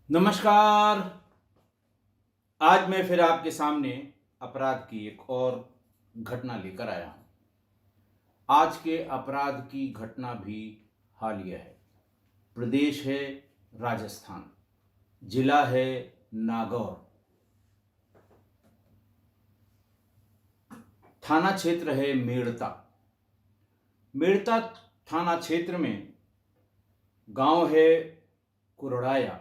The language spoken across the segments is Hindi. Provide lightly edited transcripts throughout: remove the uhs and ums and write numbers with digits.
नमस्कार। आज मैं फिर आपके सामने अपराध की एक और घटना लेकर आया हूँ। आज के अपराध की घटना भी हालिया है। प्रदेश है राजस्थान, जिला है नागौर, थाना क्षेत्र है मेड़ता। मेड़ता थाना क्षेत्र में गांव है कुरड़ाया।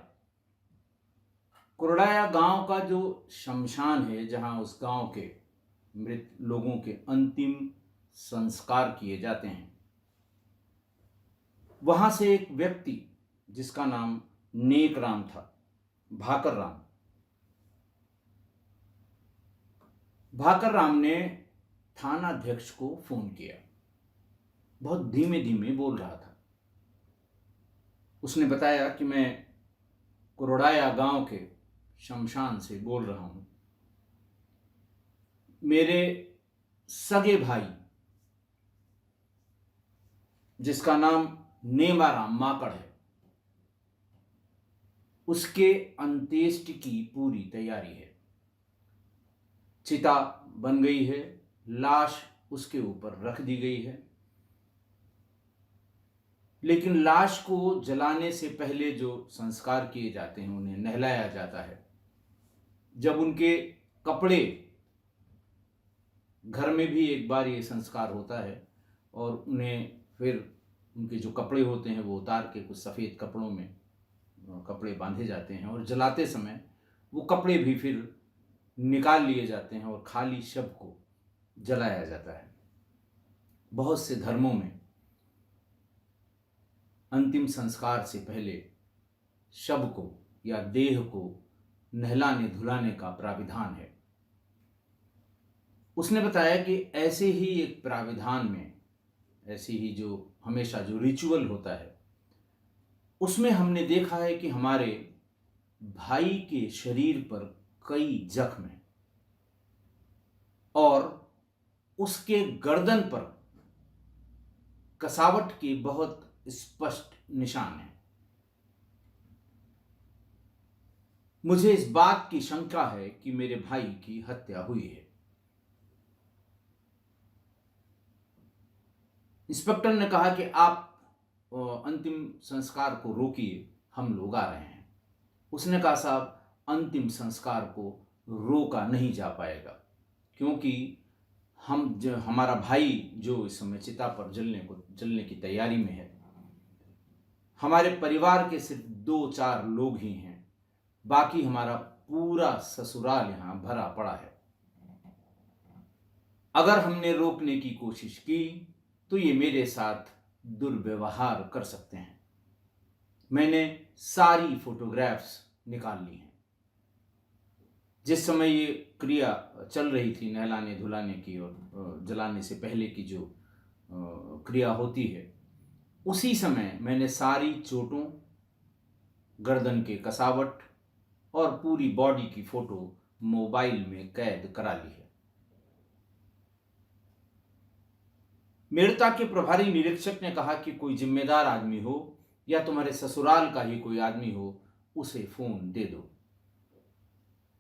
कुरड़ाया गांव का जो शमशान है, जहां उस गांव के मृत लोगों के अंतिम संस्कार किए जाते हैं, वहां से एक व्यक्ति जिसका नाम नेक राम था, भाकर राम, भाकर राम ने थानाध्यक्ष को फोन किया। बहुत धीमे धीमे बोल रहा था। उसने बताया कि मैं कुरड़ाया गांव के शमशान से बोल रहा हूं। मेरे सगे भाई, जिसका नाम नेमाराम माकड़ है, उसके अंत्येष्टि की पूरी तैयारी है। चिता बन गई है, लाश उसके ऊपर रख दी गई है, लेकिन लाश को जलाने से पहले जो संस्कार किए जाते हैं, उन्हें नहलाया जाता है। जब उनके कपड़े, घर में भी एक बार ये संस्कार होता है, और उन्हें फिर उनके जो कपड़े होते हैं वो उतार के कुछ सफ़ेद कपड़ों में कपड़े बांधे जाते हैं, और जलाते समय वो कपड़े भी फिर निकाल लिए जाते हैं और खाली शव को जलाया जाता है। बहुत से धर्मों में अंतिम संस्कार से पहले शव को या देह को नहलाने धुलाने का प्राविधान है। उसने बताया कि ऐसे ही एक प्राविधान में, ऐसी ही जो हमेशा जो रिचुअल होता है, उसमें हमने देखा है कि हमारे भाई के शरीर पर कई जख्म हैं और उसके गर्दन पर कसावट के बहुत स्पष्ट निशान हैं। मुझे इस बात की शंका है कि मेरे भाई की हत्या हुई है। इंस्पेक्टर ने कहा कि आप अंतिम संस्कार को रोकिए, हम लोग आ रहे हैं। उसने कहा, साहब, अंतिम संस्कार को रोका नहीं जा पाएगा, क्योंकि हमारा भाई जो इस समय चिता पर जलने की तैयारी में है, हमारे परिवार के सिर्फ 2-4 लोग ही हैं, बाकी हमारा पूरा ससुराल यहां भरा पड़ा है। अगर हमने रोकने की कोशिश की तो ये मेरे साथ दुर्व्यवहार कर सकते हैं। मैंने सारी फोटोग्राफ्स निकाल ली हैं। जिस समय ये क्रिया चल रही थी, नहलाने धुलाने की और जलाने से पहले की जो क्रिया होती है, उसी समय मैंने सारी चोटों, गर्दन के कसावट और पूरी बॉडी की फोटो मोबाइल में कैद करा ली है। मेड़ता के प्रभारी निरीक्षक ने कहा कि कोई जिम्मेदार आदमी हो या तुम्हारे ससुराल का ही कोई आदमी हो, उसे फोन दे दो,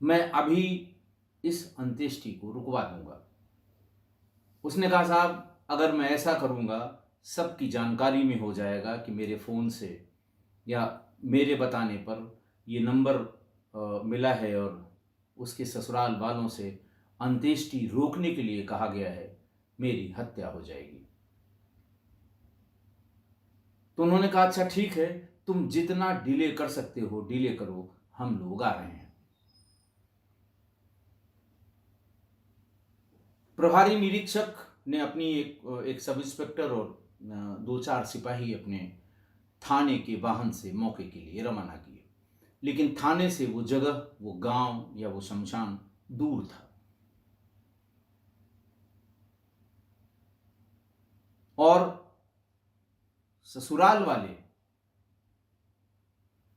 मैं अभी इस अंत्येष्टि को रुकवा दूंगा। उसने कहा, साहब, अगर मैं ऐसा करूंगा, सबकी जानकारी में हो जाएगा कि मेरे फ़ोन से या मेरे बताने पर ये नंबर मिला है और उसके ससुराल वालों से अंत्येष्टि रोकने के लिए कहा गया है, मेरी हत्या हो जाएगी। तो उन्होंने कहा, अच्छा ठीक है, तुम जितना डिले कर सकते हो डिले करो, हम लोग आ रहे हैं। प्रभारी निरीक्षक ने अपनी एक सब इंस्पेक्टर और 2-4 सिपाही अपने थाने के वाहन से मौके के लिए रवाना किए, लेकिन थाने से वो जगह, वो गांव या वो शमशान दूर था। और ससुराल वाले,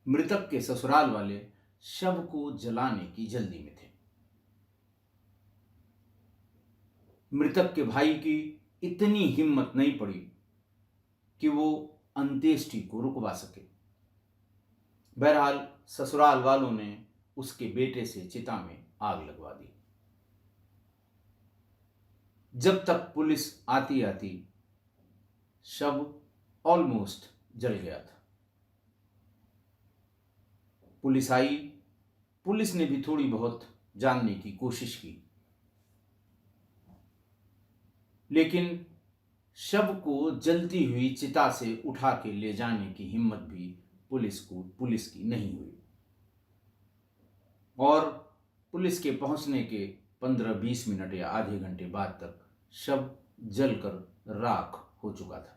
मृतक के ससुराल वाले शव को जलाने की जल्दी में थे। मृतक के भाई की इतनी हिम्मत नहीं पड़ी कि वो अंत्येष्टि को रुकवा सके। बहरहाल ससुराल वालों ने उसके बेटे से चिता में आग लगवा दी। जब तक पुलिस आती आती शव ऑलमोस्ट जल गया था। पुलिस आई, पुलिस ने भी थोड़ी बहुत जानने की कोशिश की, लेकिन शव को जलती हुई चिता से उठा के ले जाने की हिम्मत भी पुलिस की नहीं हुई। और पुलिस के पहुंचने के 15-20 मिनट या आधे घंटे बाद तक शव जलकर राख हो चुका था।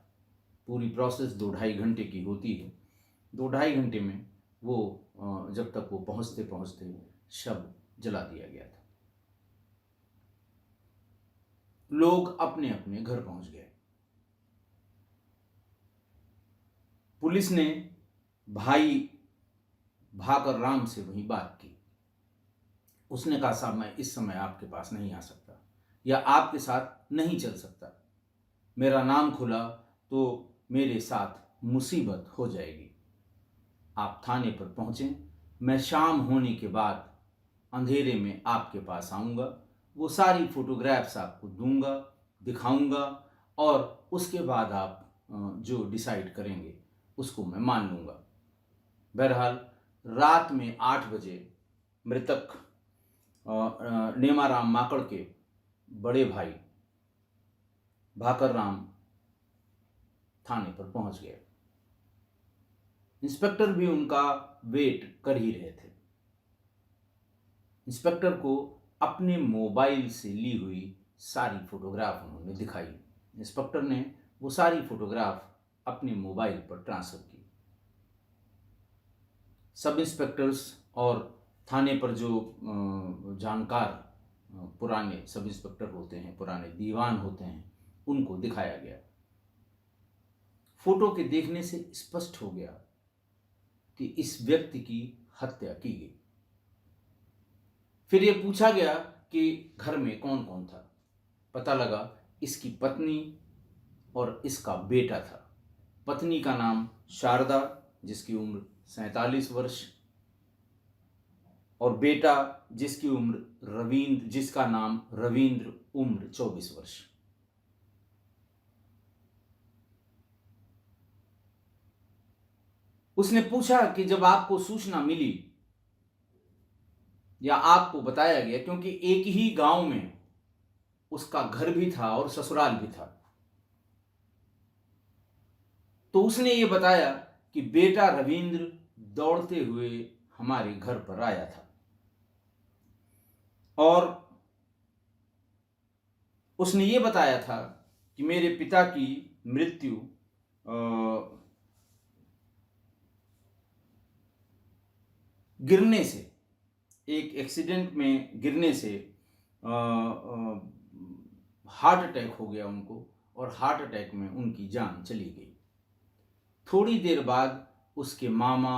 पूरी प्रोसेस 2-2.5 घंटे की होती है। 2-2.5 घंटे में वो जब तक वो पहुंचते पहुंचते शव जला दिया गया था। लोग अपने अपने घर पहुंच गए। पुलिस ने भाई भाकर राम से वही बात की। उसने कहा, साहब मैं इस समय आपके पास नहीं आ सकता या आपके साथ नहीं चल सकता। मेरा नाम खुला तो मेरे साथ मुसीबत हो जाएगी। आप थाने पर पहुंचें, मैं शाम होने के बाद अंधेरे में आपके पास आऊँगा, वो सारी फोटोग्राफ्स आपको दूंगा, दिखाऊंगा और उसके बाद आप जो डिसाइड करेंगे उसको मैं मान लूँगा। बहरहाल रात में 8 बजे मृतक नेमाराम माकड़ के बड़े भाई भाकर राम थाने पर पहुंच गए। इंस्पेक्टर भी उनका वेट कर ही रहे थे। इंस्पेक्टर को अपने मोबाइल से ली हुई सारी फोटोग्राफ उन्होंने दिखाई। इंस्पेक्टर ने वो सारी फोटोग्राफ अपने मोबाइल पर ट्रांसफर की। सब इंस्पेक्टर्स और थाने पर जो जानकार पुराने सब इंस्पेक्टर होते हैं, पुराने दीवान होते हैं, उनको दिखाया गया। फोटो के देखने से स्पष्ट हो गया कि इस व्यक्ति की हत्या की गई। फिर ये पूछा गया कि घर में कौन कौन था। पता लगा इसकी पत्नी और इसका बेटा था। पत्नी का नाम शारदा, जिसकी उम्र 47 वर्ष, और बेटा जिसकी उम्र रविंद्र, जिसका नाम रविंद्र, उम्र 24 वर्ष। उसने पूछा कि जब आपको सूचना मिली या आपको बताया गया, क्योंकि एक ही गांव में उसका घर भी था और ससुराल भी था, तो उसने ये बताया कि बेटा रविंद्र दौड़ते हुए हमारे घर पर आया था और उसने ये बताया था कि मेरे पिता की मृत्यु गिरने से, एक एक्सीडेंट में गिरने से हार्ट अटैक हो गया उनको, और हार्ट अटैक में उनकी जान चली गई। थोड़ी देर बाद उसके मामा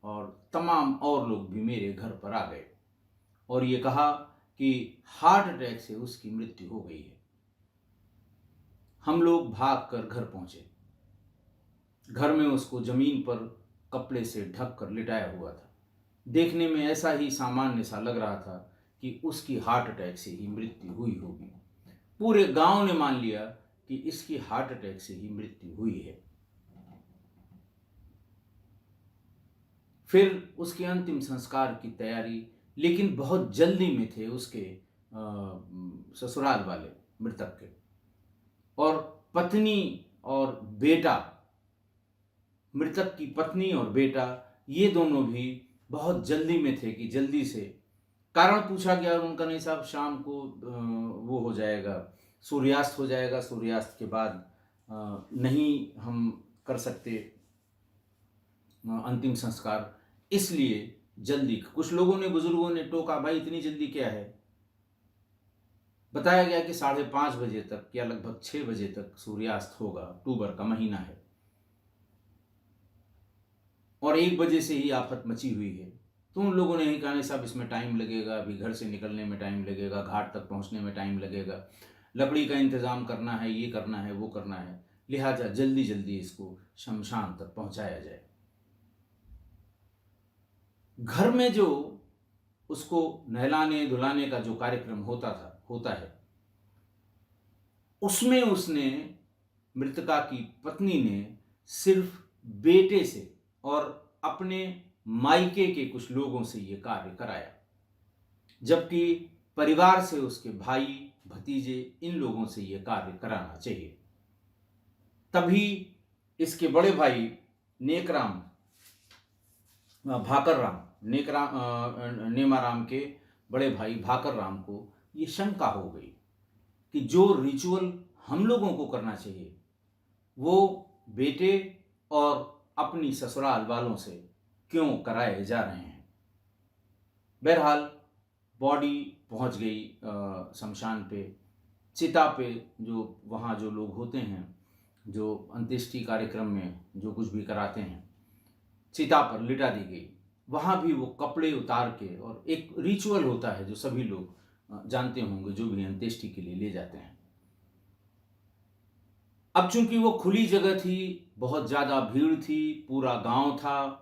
और तमाम और लोग भी मेरे घर पर आ गए और ये कहा कि हार्ट अटैक से उसकी मृत्यु हो गई है। हम लोग भागकर घर पहुंचे। घर में उसको जमीन पर कपड़े से ढक कर लिटाया हुआ था। देखने में ऐसा ही सामान्य सा लग रहा था कि उसकी हार्ट अटैक से ही मृत्यु हुई होगी। पूरे गांव ने मान लिया कि इसकी हार्ट अटैक से ही मृत्यु हुई है। फिर उसके अंतिम संस्कार की तैयारी, लेकिन बहुत जल्दी में थे उसके ससुराल वाले मृतक के, और पत्नी और बेटा, मृतक की पत्नी और बेटा, ये दोनों भी बहुत जल्दी में थे कि जल्दी से। कारण पूछा गया और उनका, नहीं साहब शाम को वो हो जाएगा, सूर्यास्त हो जाएगा, सूर्यास्त के बाद नहीं हम कर सकते अंतिम संस्कार, इसलिए जल्दी। कुछ लोगों ने, बुजुर्गों ने टोका, भाई इतनी जल्दी क्या है। बताया गया कि 5:30 बजे तक या लगभग 6 बजे तक सूर्यास्त होगा। अक्टूबर का महीना है और 1 बजे से ही आफत मची हुई है। तो उन लोगों ने ही कहा, नहीं साहब इसमें टाइम लगेगा, अभी घर से निकलने में टाइम लगेगा, घाट तक पहुंचने में टाइम लगेगा, लकड़ी का इंतजाम करना है, ये करना है, वो करना है, लिहाजा जल्दी जल्दी इसको शमशान तक पहुंचाया जाए। घर में जो उसको नहलाने धुलाने का जो कार्यक्रम होता है, उसमें उसने, मृतका की पत्नी ने, सिर्फ बेटे से और अपने मायके के कुछ लोगों से ये कार्य कराया, जबकि परिवार से उसके भाई भतीजे इन लोगों से ये कार्य कराना चाहिए। तभी इसके बड़े भाई नेकराम भाकर राम नेमाराम के बड़े भाई भाकर राम को ये शंका हो गई कि जो रिचुअल हम लोगों को करना चाहिए वो बेटे और अपनी ससुराल वालों से क्यों कराए जा रहे हैं। बहरहाल बॉडी पहुंच गई शमशान पे, चिता पे, जो वहाँ जो लोग होते हैं जो अंत्येष्टि कार्यक्रम में जो कुछ भी कराते हैं, चिता पर लिटा दी गई। वहाँ भी वो कपड़े उतार के, और एक रिचुअल होता है जो सभी लोग जानते होंगे जो भी अंत्येष्टि के लिए ले जाते हैं। अब चूंकि वो खुली जगह थी, बहुत ज्यादा भीड़ थी, पूरा गांव था,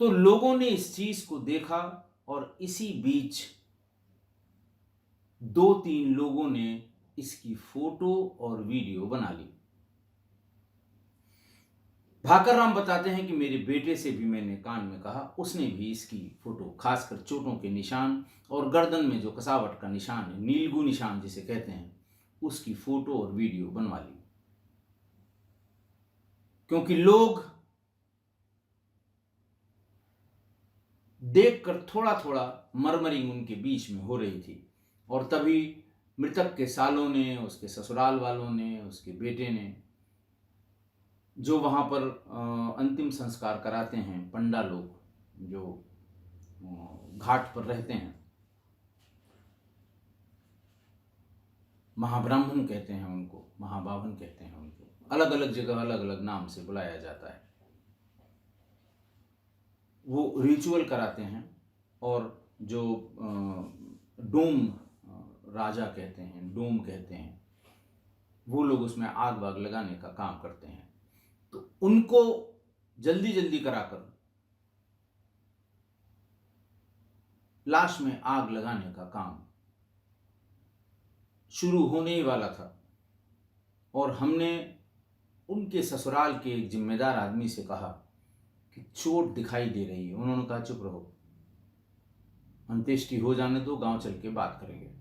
तो लोगों ने इस चीज को देखा और इसी बीच 2-3 लोगों ने इसकी फोटो और वीडियो बना ली। भाकर राम बताते हैं कि मेरे बेटे से भी मैंने कान में कहा, उसने भी इसकी फोटो, खासकर चोटों के निशान और गर्दन में जो कसावट का निशान है, नीलगू निशान जिसे कहते हैं, उसकी फोटो और वीडियो बनवा ली। क्योंकि लोग देखकर थोड़ा थोड़ा मरमरिंग उनके बीच में हो रही थी, और तभी मृतक के सालों ने, उसके ससुराल वालों ने, उसके बेटे ने, जो वहाँ पर अंतिम संस्कार कराते हैं पंडा लोग जो घाट पर रहते हैं, महाब्राह्मण कहते हैं उनको, महाबावन कहते हैं उनको, अलग अलग जगह अलग अलग नाम से बुलाया जाता है। वो रिचुअल कराते हैं, और जो डोम राजा कहते हैं, डोम कहते हैं, वो लोग उसमें आग वाग लगाने का काम करते हैं। तो उनको जल्दी जल्दी कराकर लाश में आग लगाने का काम शुरू होने ही वाला था, और हमने उनके ससुराल के एक जिम्मेदार आदमी से कहा कि चोट दिखाई दे रही है। उन्होंने कहा चुप रहो, अंत्येष्टि हो जाने दो, गांव चल के बात करेंगे।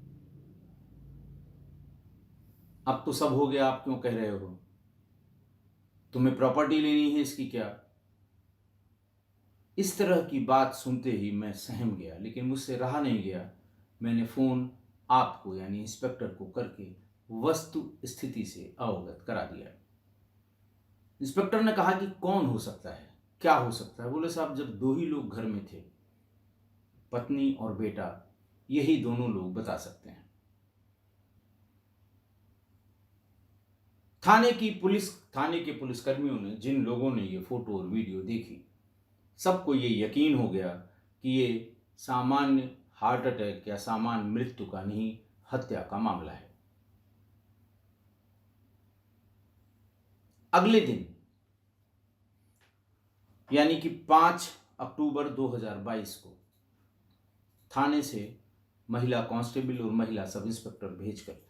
अब तो सब हो गया, आप क्यों कह रहे हो? तुम्हें प्रॉपर्टी लेनी है इसकी क्या? इस तरह की बात सुनते ही मैं सहम गया, लेकिन मुझसे रहा नहीं गया। मैंने फोन आपको यानी इंस्पेक्टर को करके वस्तु स्थिति से अवगत करा दिया। इंस्पेक्टर ने कहा कि कौन हो सकता है, क्या हो सकता है? बोले साहब, जब 2 ही लोग घर में थे, पत्नी और बेटा, यही दोनों लोग बता सकते हैं। थाने के पुलिसकर्मियों ने, जिन लोगों ने ये फोटो और वीडियो देखी, सबको ये यकीन हो गया कि ये सामान्य हार्ट अटैक या सामान्य मृत्यु का नहीं, हत्या का मामला है। अगले दिन यानी कि 5 अक्टूबर 2022 को थाने से महिला कांस्टेबल और महिला सब इंस्पेक्टर भेजकर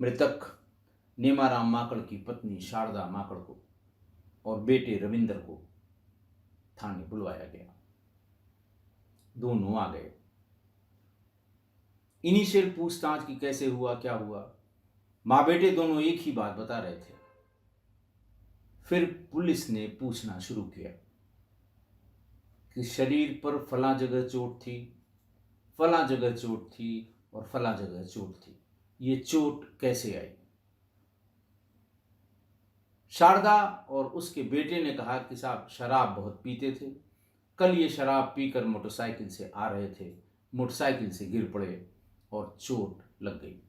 मृतक नेमाराम माकड़ की पत्नी शारदा माकड़ को और बेटे रविंदर को थाने बुलवाया गया। दोनों आ गए। इनिशियल पूछताछ की कैसे हुआ, क्या हुआ, माँ बेटे दोनों एक ही बात बता रहे थे। फिर पुलिस ने पूछना शुरू किया कि शरीर पर फला जगह चोट थी, फला जगह चोट थी और फला जगह चोट थी, ये चोट कैसे आई? शारदा और उसके बेटे ने कहा कि साहब शराब बहुत पीते थे, कल ये शराब पीकर मोटरसाइकिल से आ रहे थे, मोटरसाइकिल से गिर पड़े और चोट लग गई।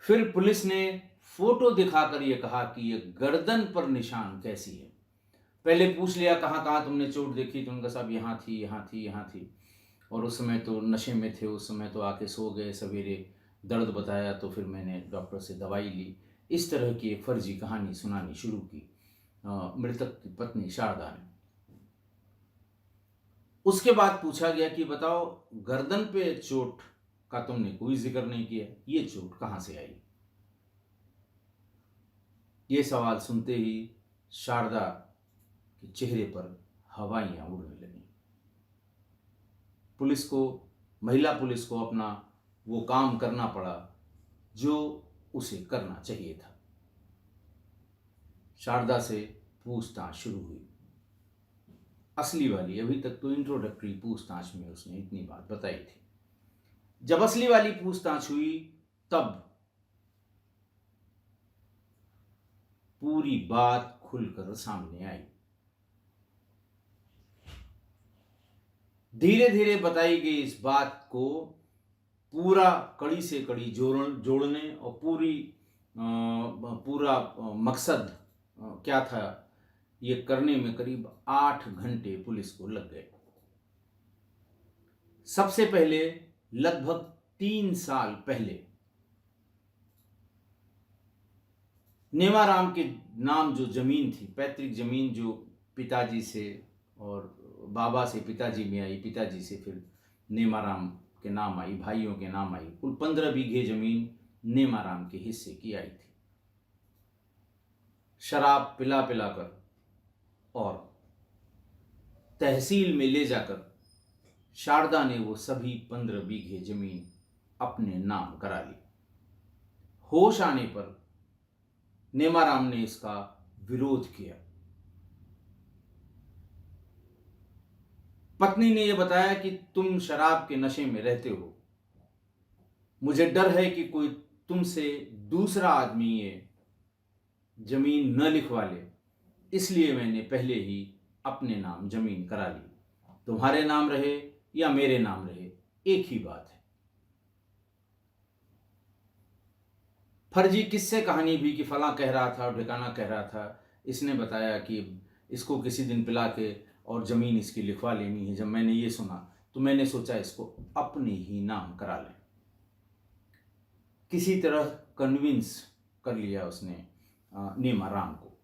फिर पुलिस ने फोटो दिखाकर यह कहा कि यह गर्दन पर निशान कैसी है। पहले पूछ लिया कहाँ कहाँ तुमने चोट देखी, तो उनका साहब यहाँ थी, यहाँ थी, यहाँ थी, और उस समय तो नशे में थे, उस समय तो आके सो गए, सवेरे दर्द बताया तो फिर मैंने डॉक्टर से दवाई ली। इस तरह की एक फर्जी कहानी सुनानी शुरू की मृतक की पत्नी शारदा ने। उसके बाद पूछा गया कि बताओ, गर्दन पे चोट का तुमने कोई जिक्र नहीं किया, ये चोट कहां से आई? ये सवाल सुनते ही शारदा के चेहरे पर हवाइयां उड़ने लगी। महिला पुलिस को अपना वो काम करना पड़ा जो उसे करना चाहिए था। शारदा से पूछताछ शुरू हुई। असली वाली, अभी तक तो इंट्रोडक्टरी पूछताछ में उसने इतनी बात बताई थी। जब असली वाली पूछताछ हुई तब पूरी बात खुलकर सामने आई। धीरे धीरे बताई गई इस बात को पूरा कड़ी से कड़ी जोड़ने और पूरा मकसद क्या था ये करने में करीब 8 घंटे पुलिस को लग गए। सबसे पहले लगभग 3 साल पहले नेमाराम के नाम जो जमीन थी, पैतृक जमीन जो पिताजी से और बाबा से पिताजी में आई, पिताजी से फिर नेमाराम के नाम आई, भाइयों के नाम आई, कुल 15 बीघे जमीन नेमाराम के हिस्से की आई थी। शराब पिला पिलाकर और तहसील में ले जाकर शारदा ने वो सभी 15 बीघे जमीन अपने नाम करा ली। होश आने पर नेमाराम ने इसका विरोध किया। पत्नी ने यह बताया कि तुम शराब के नशे में रहते हो, मुझे डर है कि कोई तुमसे दूसरा आदमी ये जमीन न लिखवा ले, इसलिए मैंने पहले ही अपने नाम जमीन करा ली। तुम्हारे नाम रहे या मेरे नाम रहे, एक ही बात है। फर्जी किस्से कहानी भी कि फलां कह रहा था और ठिकाना कह रहा था, इसने बताया कि इसको किसी दिन पिला के और ज़मीन इसकी लिखवा लेनी है। जब मैंने ये सुना तो मैंने सोचा इसको अपने ही नाम करा लें। किसी तरह कन्विंस कर लिया उसने नेमाराम को।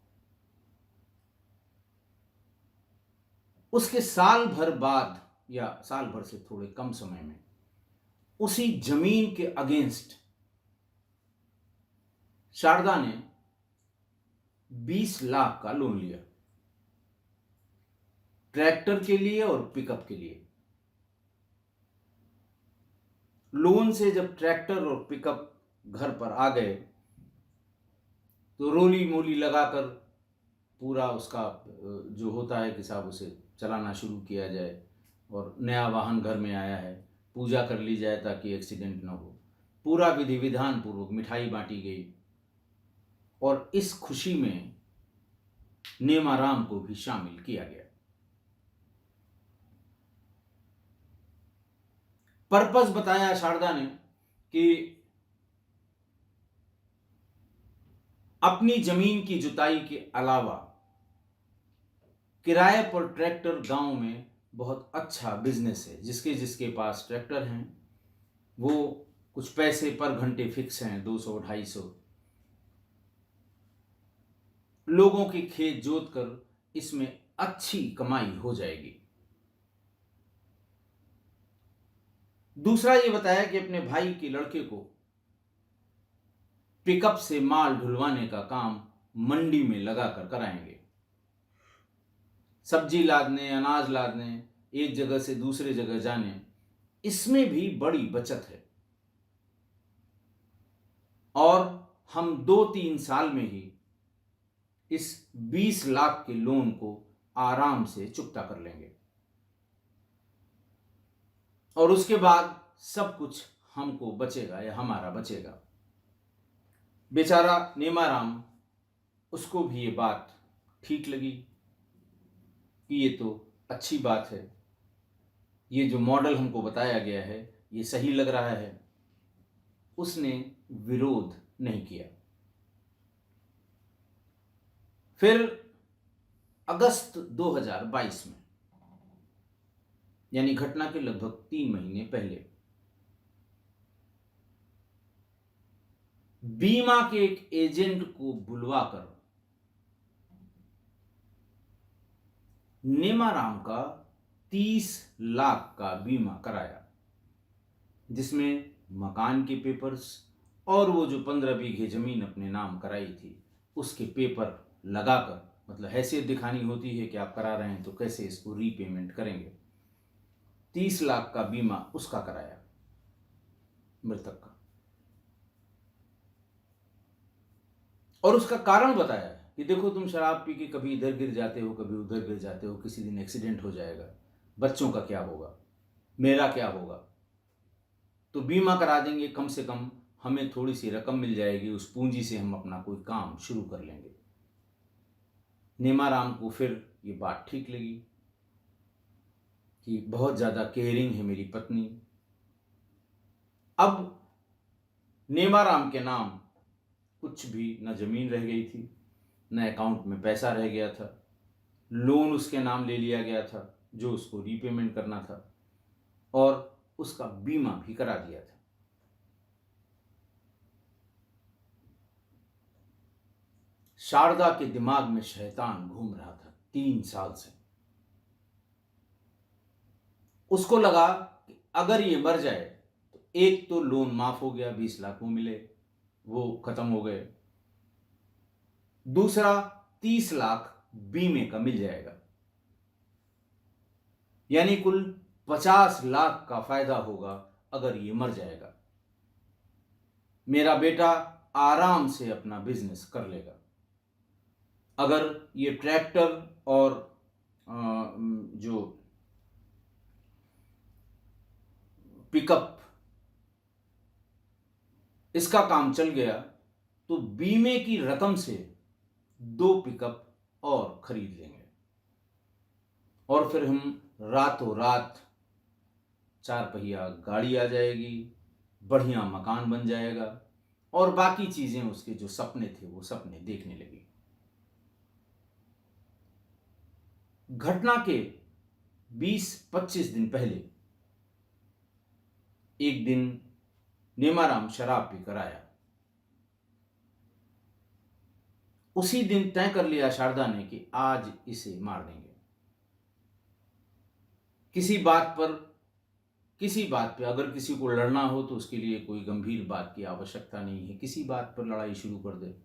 उसके साल भर बाद या साल भर से थोड़े कम समय में उसी जमीन के अगेंस्ट शारदा ने 20 लाख का लोन लिया, ट्रैक्टर के लिए और पिकअप के लिए। लोन से जब ट्रैक्टर और पिकअप घर पर आ गए तो रोली मोली लगाकर पूरा उसका जो होता है कि साहब उसे चलाना शुरू किया जाए, और नया वाहन घर में आया है, पूजा कर ली जाए ताकि एक्सीडेंट ना हो। पूरा विधि विधान पूर्वक मिठाई बांटी गई और इस खुशी में नेमाराम को भी शामिल किया गया। पर्पस बताया शारदा ने कि अपनी जमीन की जुताई के अलावा किराए पर ट्रैक्टर गांव में बहुत अच्छा बिजनेस है। जिसके जिसके पास ट्रैक्टर हैं वो कुछ पैसे पर घंटे फिक्स हैं, 200-250 लोगों के खेत जोत कर इसमें अच्छी कमाई हो जाएगी। दूसरा ये बताया कि अपने भाई के लड़के को पिकअप से माल ढुलवाने का काम मंडी में लगाकर कराएंगे। सब्जी लादने, अनाज लादने, एक जगह से दूसरे जगह जाने, इसमें भी बड़ी बचत है और हम 2-3 साल में ही इस 20 लाख के लोन को आराम से चुकता कर लेंगे और उसके बाद सब कुछ हमको बचेगा या हमारा बचेगा। बेचारा नेमाराम, उसको भी ये बात ठीक लगी कि ये तो अच्छी बात है, ये जो मॉडल हमको बताया गया है ये सही लग रहा है। उसने विरोध नहीं किया। फिर अगस्त 2022 में, यानी घटना के लगभग 3 महीने पहले, बीमा के एक एजेंट को बुलवाकर नेमाराम का 30 लाख का बीमा कराया, जिसमें मकान के पेपर्स और वो जो 15 बीघे जमीन अपने नाम कराई थी उसके पेपर लगाकर, मतलब हैसियत दिखानी होती है कि आप करा रहे हैं तो कैसे इसको रीपेमेंट करेंगे। 30 लाख का बीमा उसका कराया, मृतक का। और उसका कारण बताया कि देखो तुम शराब पी के कभी इधर गिर जाते हो, कभी उधर गिर जाते हो, किसी दिन एक्सीडेंट हो जाएगा, बच्चों का क्या होगा, मेरा क्या होगा, तो बीमा करा देंगे, कम से कम हमें थोड़ी सी रकम मिल जाएगी, उस पूंजी से हम अपना कोई काम शुरू कर लेंगे। नेमाराम को फिर ये बात ठीक लगी कि बहुत ज़्यादा केयरिंग है मेरी पत्नी। अब नेमाराम के नाम कुछ भी न जमीन रह गई थी, न अकाउंट में पैसा रह गया था, लोन उसके नाम ले लिया गया था जो उसको रीपेमेंट करना था, और उसका बीमा भी करा दिया था। शारदा के दिमाग में शैतान घूम रहा था 3 साल से। उसको लगा कि अगर ये मर जाए तो एक तो लोन माफ हो गया, 20 लाख वो मिले, वो खत्म हो गए, दूसरा 30 लाख बीमे का मिल जाएगा, यानी कुल 50 लाख का फायदा होगा अगर ये मर जाएगा। मेरा बेटा आराम से अपना बिजनेस कर लेगा। अगर ये ट्रैक्टर और जो पिकअप इसका काम चल गया तो बीमे की रकम से 2 पिकअप और खरीद लेंगे, और फिर हम रातों रात 4 पहिया गाड़ी आ जाएगी, बढ़िया मकान बन जाएगा, और बाकी चीजें उसके जो सपने थे वो सपने देखने लगी। घटना के 20-25 दिन पहले एक दिन नेमाराम शराब पीकर आया। उसी दिन तय कर लिया शारदा ने कि आज इसे मार देंगे। किसी बात पर अगर किसी को लड़ना हो तो उसके लिए कोई गंभीर बात की आवश्यकता नहीं है, किसी बात पर लड़ाई शुरू कर दे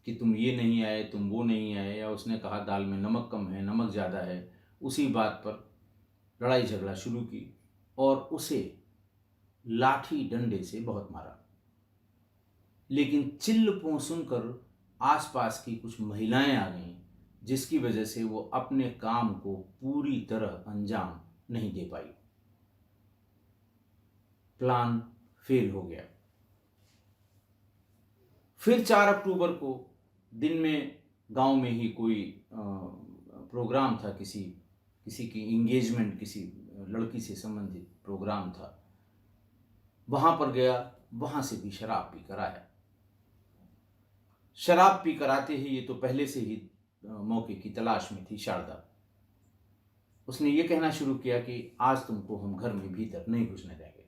कि तुम ये नहीं आए, तुम वो नहीं आए, या उसने कहा दाल में नमक कम है, नमक ज़्यादा है, उसी बात पर लड़ाई झगड़ा शुरू की और उसे लाठी डंडे से बहुत मारा। लेकिन चिल्ल पों सुनकर आसपास की कुछ महिलाएं आ गईं, जिसकी वजह से वो अपने काम को पूरी तरह अंजाम नहीं दे पाई। प्लान फेल हो गया। फिर 4 अक्टूबर को दिन में गांव में ही कोई प्रोग्राम था, किसी की इंगेजमेंट, किसी लड़की से संबंधित प्रोग्राम था, वहां पर गया, वहां से भी शराब पीकर आया। शराब पीकर आते ही, ये तो पहले से ही मौके की तलाश में थी शारदा, उसने ये कहना शुरू किया कि आज तुमको हम घर में भीतर नहीं घुसने देंगे।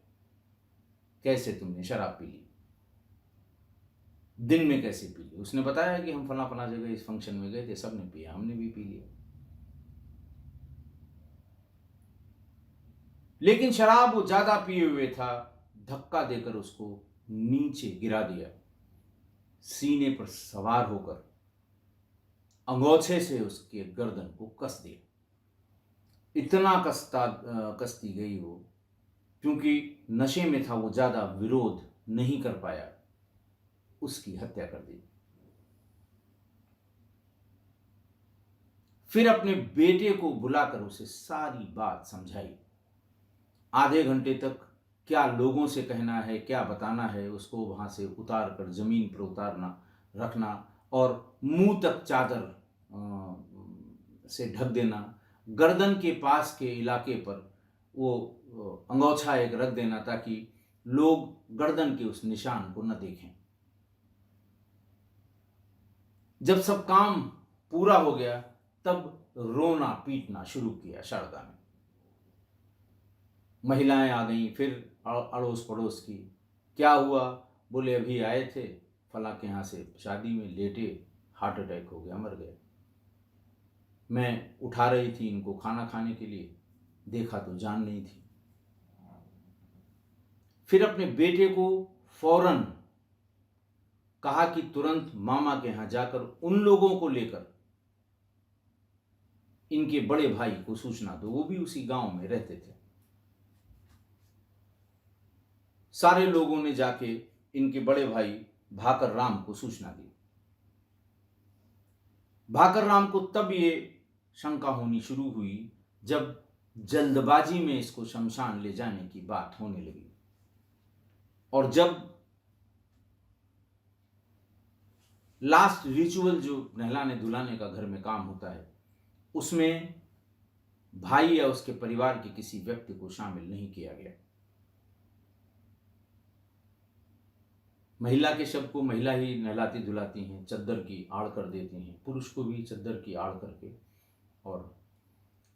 कैसे तुमने शराब पी ली? दिन में कैसे पी ली? उसने बताया कि हम फला फला जगह इस फंक्शन में गए थे, सबने पिया, हमने भी पी लिया। लेकिन शराब वो ज्यादा पिए हुए था, धक्का देकर उसको नीचे गिरा दिया, सीने पर सवार होकर अंगोछे से उसके गर्दन को कस दिया। इतना कसती गई वो, क्योंकि नशे में था, वो ज्यादा विरोध नहीं कर पाया, उसकी हत्या कर दी। फिर अपने बेटे को बुलाकर उसे सारी बात समझाई। आधे घंटे तक क्या लोगों से कहना है, क्या बताना है, उसको वहां से उतार कर जमीन पर उतारना, रखना, और मुंह तक चादर से ढक देना, गर्दन के पास के इलाके पर वो अंगोछा एक रख देना ताकि लोग गर्दन के उस निशान को न देखें। जब सब काम पूरा हो गया तब रोना पीटना शुरू किया शारदा ने। महिलाएं आ गईं, फिर अड़ोस पड़ोस की, क्या हुआ, बोले अभी आए थे फला के यहाँ से शादी में, लेटे, हार्ट अटैक हो गया, मर गए। मैं उठा रही थी इनको खाना खाने के लिए, देखा तो जान नहीं थी। फिर अपने बेटे को फौरन कहा कि तुरंत मामा के यहाँ जाकर उन लोगों को लेकर इनके बड़े भाई को सूचना दो, वो भी उसी गांव में रहते थे। सारे लोगों ने जाके इनके बड़े भाई भाकर राम को सूचना दी। भाकर राम को तब ये शंका होनी शुरू हुई जब जल्दबाजी में इसको शमशान ले जाने की बात होने लगी, और जब लास्ट रिचुअल जो नहलाने धुलाने का घर में काम होता है उसमें भाई या उसके परिवार के किसी व्यक्ति को शामिल नहीं किया गया। महिला के शव को महिला ही नहलाती धुलाती हैं, चद्दर की आड़ कर देती हैं, पुरुष को भी चद्दर की आड़ करके, और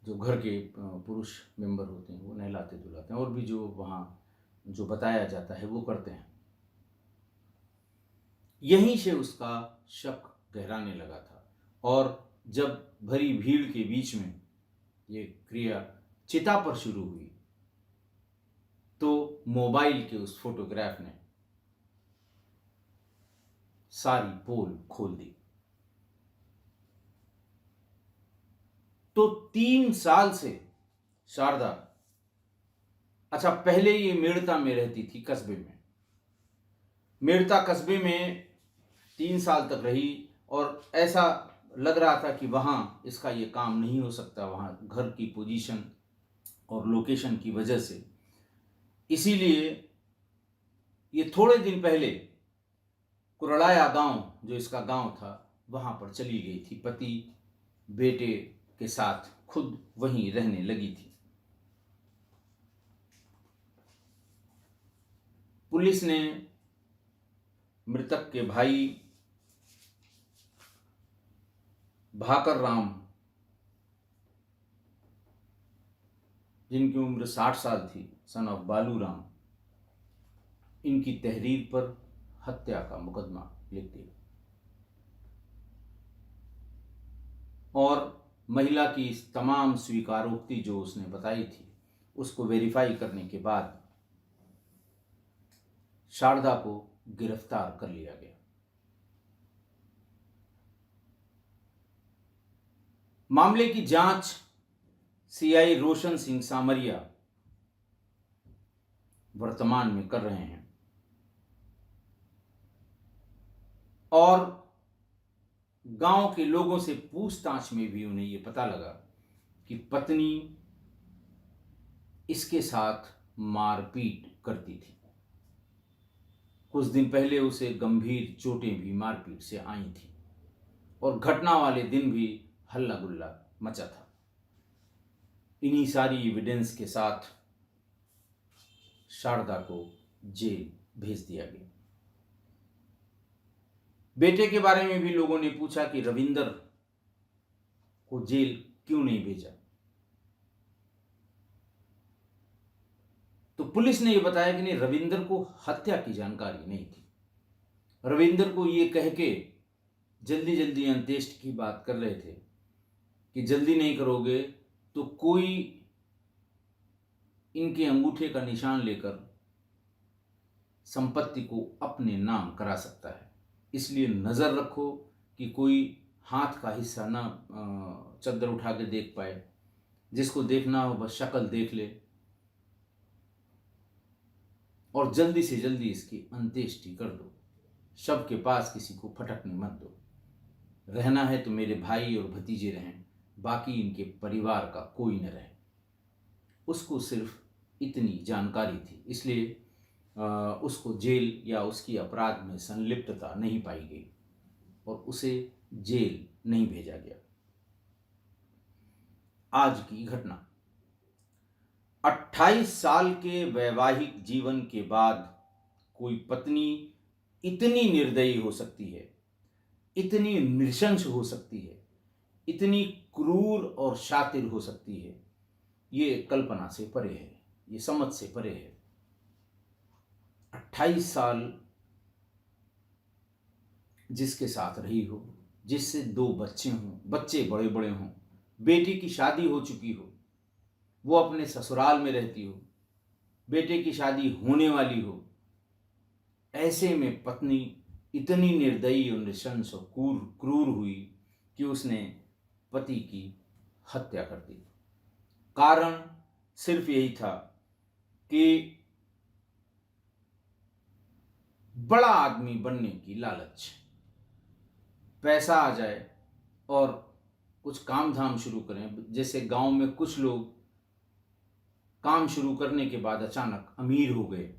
जो घर के पुरुष मेंबर होते हैं वो नहलाते धुलाते हैं, और भी जो वहाँ जो बताया जाता है वो करते हैं। यहीं से उसका शक गहराने लगा था, और जब भरी भीड़ के बीच में ये क्रिया चिता पर शुरू हुई तो मोबाइल के उस फोटोग्राफ ने सारी पोल खोल दी। तो 3 साल से शारदा, अच्छा पहले ये मेड़ता में रहती थी, कस्बे में, मेड़ता कस्बे में 3 साल तक रही, और ऐसा लग रहा था कि वहाँ इसका ये काम नहीं हो सकता, वहाँ घर की पोजीशन और लोकेशन की वजह से। इसीलिए ये थोड़े दिन पहले कुरड़ाया गांव, जो इसका गांव था, वहाँ पर चली गई थी, पति बेटे के साथ खुद वहीं रहने लगी थी। पुलिस ने मृतक के भाई भाकर राम, जिनकी उम्र 60 साल थी, सन ऑफ बालू राम, इनकी तहरीर पर हत्या का मुकदमा लिख दिया, और महिला की इस तमाम स्वीकारोक्ति जो उसने बताई थी उसको वेरीफाई करने के बाद शारदा को गिरफ्तार कर लिया गया। मामले की जांच सीआई रोशन सिंह सामरिया वर्तमान में कर रहे हैं, और गांव के लोगों से पूछताछ में भी उन्हें यह पता लगा कि पत्नी इसके साथ मारपीट करती थी। कुछ दिन पहले उसे गंभीर चोटें भी मारपीट से आई थी, और घटना वाले दिन भी हल्ला गुल्ला मचा था। इन्हीं सारी एविडेंस के साथ शारदा को जेल भेज दिया गया। बेटे के बारे में भी लोगों ने पूछा कि रविंदर को जेल क्यों नहीं भेजा, तो पुलिस ने यह बताया कि नहीं, रविंदर को हत्या की जानकारी नहीं थी। रविंदर को यह कह के जल्दी जल्दी अंत्येष्टि की बात कर रहे थे कि जल्दी नहीं करोगे तो कोई इनके अंगूठे का निशान लेकर संपत्ति को अपने नाम करा सकता है, इसलिए नजर रखो कि कोई हाथ का हिस्सा ना चद्दर उठा के देख पाए, जिसको देखना हो बस शक्ल देख ले, और जल्दी से जल्दी इसकी अंत्येष्टि कर दो। शव के पास किसी को फटकने मत दो। रहना है तो मेरे भाई और भतीजे रहें, बाकी इनके परिवार का कोई न रहे। उसको सिर्फ इतनी जानकारी थी, इसलिए उसको जेल या उसकी अपराध में संलिप्तता नहीं पाई गई और उसे जेल नहीं भेजा गया। आज की घटना, 28 साल के वैवाहिक जीवन के बाद कोई पत्नी इतनी निर्दयी हो सकती है, इतनी नृशंस हो सकती है, इतनी क्रूर और शातिर हो सकती है, ये कल्पना से परे है, ये समझ से परे है। 28 साल जिसके साथ रही हो, जिससे 2 बच्चे हों, बच्चे बड़े बड़े हों, बेटी की शादी हो चुकी हो, वो अपने ससुराल में रहती हो, बेटे की शादी होने वाली हो, ऐसे में पत्नी इतनी निर्दयी और नृशंस और क्रूर हुई कि उसने पति की हत्या कर दी। कारण सिर्फ यही था कि बड़ा आदमी बनने की लालच, पैसा आ जाए और कुछ काम धाम शुरू करें। जैसे गांव में कुछ लोग काम शुरू करने के बाद अचानक अमीर हो गए,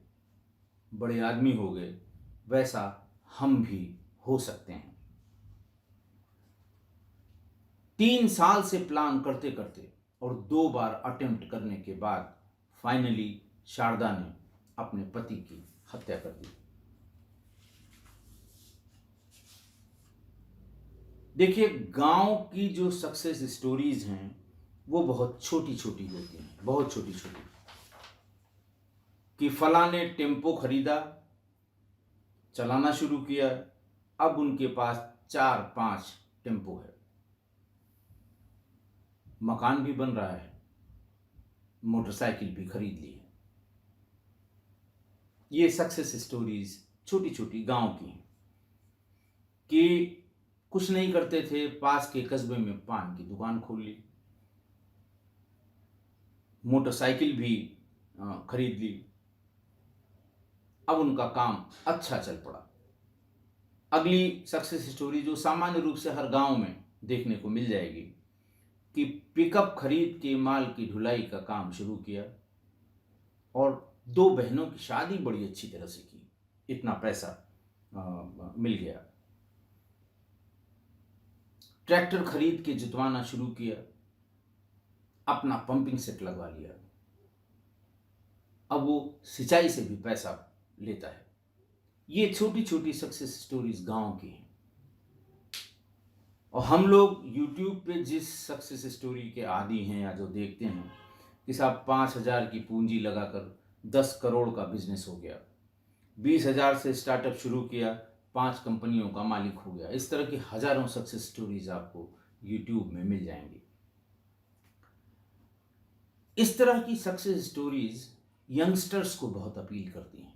बड़े आदमी हो गए, वैसा हम भी हो सकते हैं। 3 साल से प्लान करते करते और 2 बार अटेम्प्ट करने के बाद फाइनली शारदा ने अपने पति की हत्या कर दी। देखिए, गांव की जो सक्सेस स्टोरीज हैं वो बहुत छोटी छोटी होती हैं, बहुत छोटी छोटी। कि फला ने टेम्पो खरीदा, चलाना शुरू किया, अब उनके पास 4-5 टेम्पो है, मकान भी बन रहा है, मोटरसाइकिल भी खरीद ली है। ये सक्सेस स्टोरीज छोटी छोटी गांव की हैं। कि कुछ नहीं करते थे, पास के कस्बे में पान की दुकान खोल ली, मोटरसाइकिल भी खरीद ली, अब उनका काम अच्छा चल पड़ा। अगली सक्सेस स्टोरी जो सामान्य रूप से हर गांव में देखने को मिल जाएगी कि पिकअप खरीद के माल की ढुलाई का काम शुरू किया और 2 बहनों की शादी बड़ी अच्छी तरह से की, इतना पैसा मिल गया। ट्रैक्टर खरीद के जुतवाना शुरू किया, अपना पंपिंग सेट लगवा लिया, अब वो सिंचाई से भी पैसा लेता है। ये छोटी छोटी सक्सेस स्टोरीज गांव की हैं। और हम लोग YouTube पे जिस सक्सेस स्टोरी के आदी हैं या जो देखते हैं कि साहब 5,000 की पूंजी लगाकर 10 करोड़ का बिजनेस हो गया, 20,000 से स्टार्टअप शुरू किया, 5 कंपनियों का मालिक हो गया, इस तरह की हजारों सक्सेस स्टोरीज आपको YouTube में मिल जाएंगी। इस तरह की सक्सेस स्टोरीज यंगस्टर्स को बहुत अपील करती हैं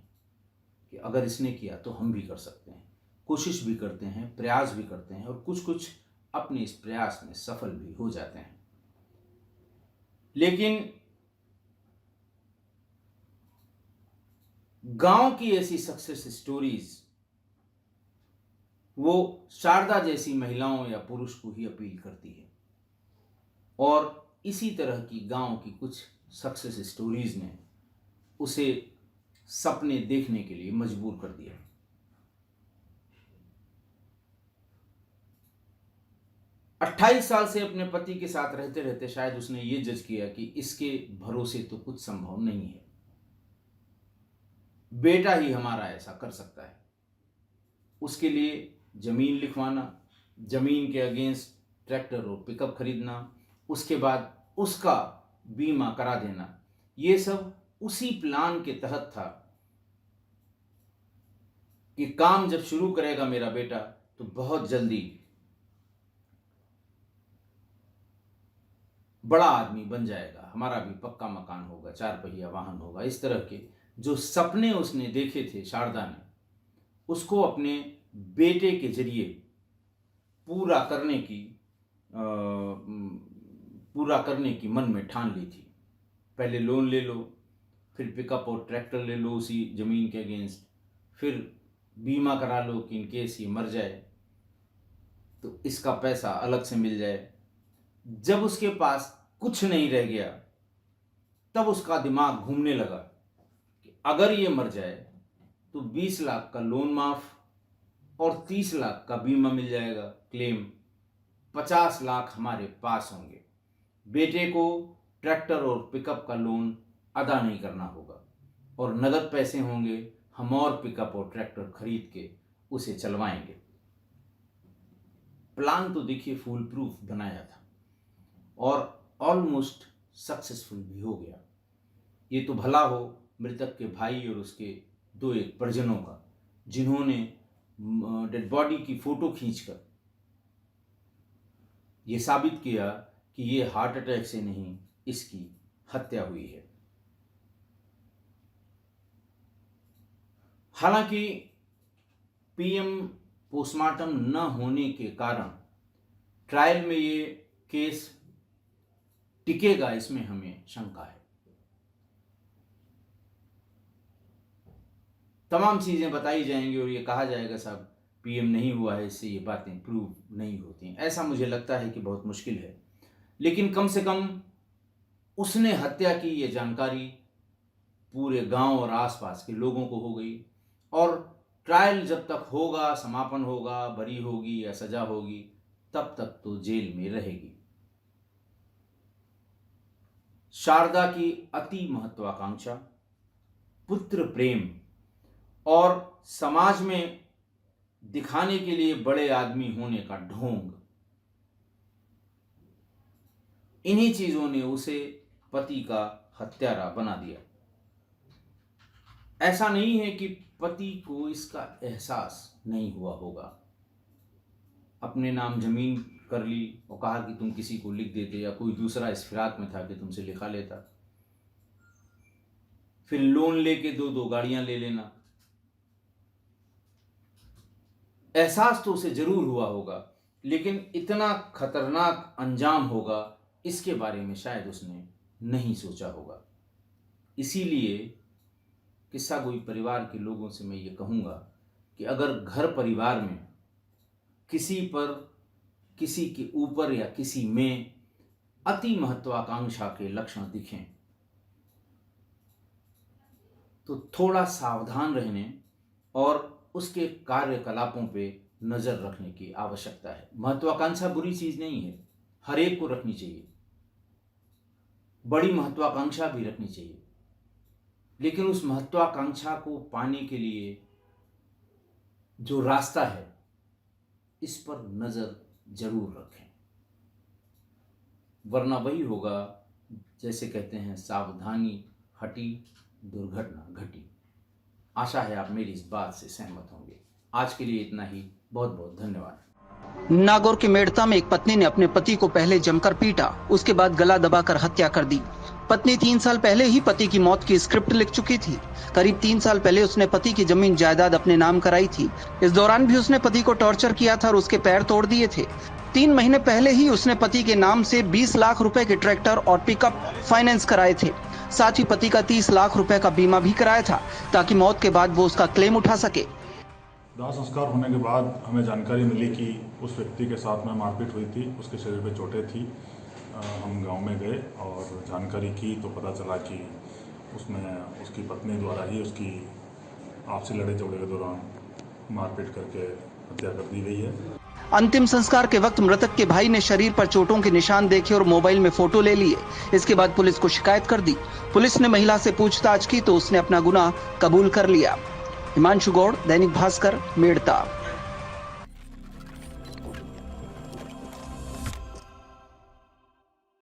कि अगर इसने किया तो हम भी कर सकते हैं। कोशिश भी करते हैं, प्रयास भी करते हैं और कुछ कुछ अपने इस प्रयास में सफल भी हो जाते हैं। लेकिन गांव की ऐसी सक्सेस स्टोरीज वो शारदा जैसी महिलाओं या पुरुष को ही अपील करती है। और इसी तरह की गांव की कुछ सक्सेस स्टोरीज ने उसे सपने देखने के लिए मजबूर कर दिया। अट्ठाईस साल से अपने पति के साथ रहते रहते शायद उसने ये जज किया कि इसके भरोसे तो कुछ संभव नहीं है, बेटा ही हमारा ऐसा कर सकता है। उसके लिए जमीन लिखवाना, जमीन के अगेंस्ट ट्रैक्टर और पिकअप खरीदना, उसके बाद उसका बीमा करा देना, ये सब उसी प्लान के तहत था कि काम जब शुरू करेगा मेरा बेटा तो बहुत जल्दी बड़ा आदमी बन जाएगा, हमारा भी पक्का मकान होगा, 4 पहिया वाहन होगा। इस तरह के जो सपने उसने देखे थे शारदा ने, उसको अपने बेटे के जरिए पूरा करने की मन में ठान ली थी। पहले लोन ले लो, फिर पिकअप और ट्रैक्टर ले लो उसी जमीन के अगेंस्ट, फिर बीमा करा लो कि इन केस ये मर जाए तो इसका पैसा अलग से मिल जाए। जब उसके पास कुछ नहीं रह गया तब उसका दिमाग घूमने लगा कि अगर ये मर जाए तो 20 लाख का लोन माफ और 30 लाख का बीमा मिल जाएगा क्लेम, 50 लाख हमारे पास होंगे, बेटे को ट्रैक्टर और पिकअप का लोन अदा नहीं करना होगा और नगद पैसे होंगे, हम और पिकअप और ट्रैक्टर खरीद के उसे चलवाएंगे। प्लान तो देखिए फूल प्रूफ बनाया था और ऑलमोस्ट सक्सेसफुल भी हो गया। ये तो भला हो मृतक के भाई और उसके 2 एक परिजनों का, जिन्होंने डेड बॉडी की फोटो खींचकर ये साबित किया कि ये हार्ट अटैक से नहीं, इसकी हत्या हुई है। हालांकि पीएम पोस्टमार्टम न होने के कारण ट्रायल में ये केस टिकेगा, इसमें हमें शंका है। तमाम चीजें बताई जाएंगी और ये कहा जाएगा साहब पीएम नहीं हुआ है, इससे ये बातें प्रूव नहीं होती। ऐसा मुझे लगता है कि बहुत मुश्किल है, लेकिन कम से कम उसने हत्या की ये जानकारी पूरे गांव और आसपास के लोगों को हो गई, और ट्रायल जब तक होगा, समापन होगा, बरी होगी या सजा होगी, तब तक तो जेल में रहेगी। शारदा की अति महत्वाकांक्षा, पुत्र प्रेम और समाज में दिखाने के लिए बड़े आदमी होने का ढोंग, इन्हीं चीजों ने उसे पति का हत्यारा बना दिया। ऐसा नहीं है कि पति को इसका एहसास नहीं हुआ होगा। अपने नाम जमीन कर ली और कहा कि तुम किसी को लिख देते, या कोई दूसरा इस फिराक में था कि तुमसे लिखा लेता। फिर लोन लेके दो गाड़ियां ले लेना। एहसास तो उसे जरूर हुआ होगा, लेकिन इतना खतरनाक अंजाम होगा इसके बारे में शायद उसने नहीं सोचा होगा। इसीलिए किस्सा गोई परिवार के लोगों से मैं ये कहूँगा कि अगर घर परिवार में किसी पर, किसी के ऊपर या किसी में अति महत्वाकांक्षा के लक्षण दिखें तो थोड़ा सावधान रहने और उसके कार्यकलापों पे नज़र रखने की आवश्यकता है। महत्वाकांक्षा बुरी चीज़ नहीं है, हर एक को रखनी चाहिए, बड़ी महत्वाकांक्षा भी रखनी चाहिए, लेकिन उस महत्वाकांक्षा को पाने के लिए जो रास्ता है, इस पर नज़र जरूर रखें, वरना वही होगा जैसे कहते हैं, सावधानी हटी दुर्घटना घटी। आशा है आप मेरी इस बात से सहमत होंगे। आज के लिए इतना ही, बहुत बहुत धन्यवाद। नागौर के मेड़ता में एक पत्नी ने अपने पति को पहले जमकर पीटा, उसके बाद गला दबाकर हत्या कर दी। पत्नी 3 साल पहले ही पति की मौत की स्क्रिप्ट लिख चुकी थी। करीब 3 साल पहले उसने पति की जमीन जायदाद अपने नाम कराई थी। इस दौरान भी उसने पति को टॉर्चर किया था और उसके पैर तोड़ दिए थे। 3 महीने पहले ही उसने पति के नाम से 20 लाख रुपए के ट्रैक्टर और पिकअप फाइनेंस कराए थे। साथ ही पति का 30 लाख रुपए का बीमा भी कराया था, ताकि मौत के बाद वो उसका क्लेम उठा सके। दाह संस्कार होने के बाद हमें जानकारी मिली कि उस व्यक्ति के साथ में मारपीट हुई थी, उसके शरीर पे चोटें थी। हम गांव में गए और जानकारी की तो पता चला कि उसमें उसकी पत्नी द्वारा ही उसकी आपसी लड़ाई झगड़े के दौरान मारपीट करके हत्या कर दी गई है। अंतिम संस्कार के वक्त मृतक के भाई ने शरीर पर चोटों के निशान देखे और मोबाइल में फोटो ले लिए। इसके बाद पुलिस को शिकायत कर दी। पुलिस ने महिला से पूछताछ की तो उसने अपना गुनाह कबूल कर लिया। हिमांशु गौड़, दैनिक भास्कर, मेड़ता।